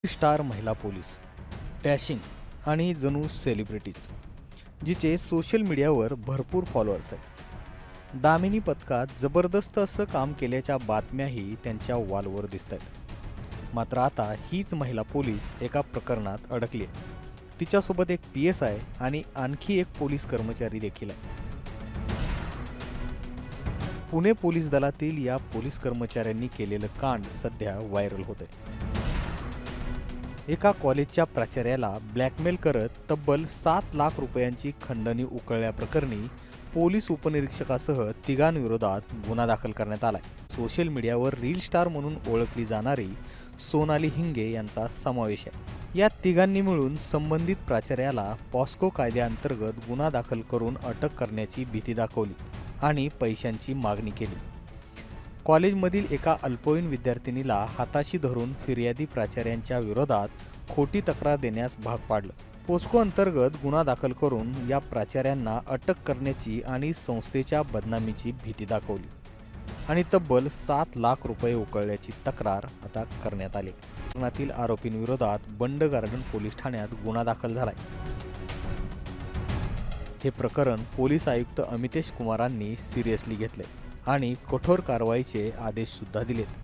Star महिला police, dashing आणि जणू सेलिब्रिटीज, जिचे सोशल मीडियावर भरपूर फॉलोअर्स आहेत. दामिनी पथकात जबरदस्त असं काम केल्याच्या बातम्याही त्यांच्या वॉलवर दिसत आहेत. मात्र आता हीच महिला पोलीस एका प्रकरणात अडकली आहे. तिच्यासोबत एक PSI आणि आणखी एक पोलीस कर्मचारी देखील आहे. पुणे पोलीस दलातील या पोलीस कर्मचाऱ्यांनी केलेलं कांड सध्या व्हायरल होत आहे. एका कॉलेजच्या प्राचार्याला ब्लॅकमेल करत तब्बल 7 लाख रुपयांची खंडणी उकळल्याप्रकरणी पोलीस उपनिरीक्षकासह तिघांविरोधात गुन्हा दाखल करण्यात आलाय. सोशल मीडियावर रील स्टार म्हणून ओळखली जाणारी सोनाली हिंगे यांचा समावेश आहे. या तिघांनी मिळून संबंधित प्राचार्याला पॉस्को कायद्याअंतर्गत गुन्हा दाखल करून अटक करण्याची भीती दाखवली आणि पैशांची मागणी केली. कॉलेजमधील एका अल्पवयीन विद्यार्थिनीला हाताशी धरून फिर्यादी प्राचार्यांच्या विरोधात खोटी तक्रार देण्यास भाग पाडलं. पोस्को अंतर्गत गुन्हा दाखल करून या प्राचार्यांना अटक करण्याची आणि संस्थेच्या बदनामीची भीती दाखवली आणि तब्बल 7 लाख रुपये उकळल्याची तक्रार आता करण्यात आली. प्रकरणातील आरोपींविरोधात बंड गार्डन पोलीस ठाण्यात गुन्हा दाखल झालाय. हे प्रकरण पोलीस आयुक्त अमितेश कुमारांनी सिरियसली घेतले आणि कठोर कारवाईचे आदेश सुद्धा दिलेत.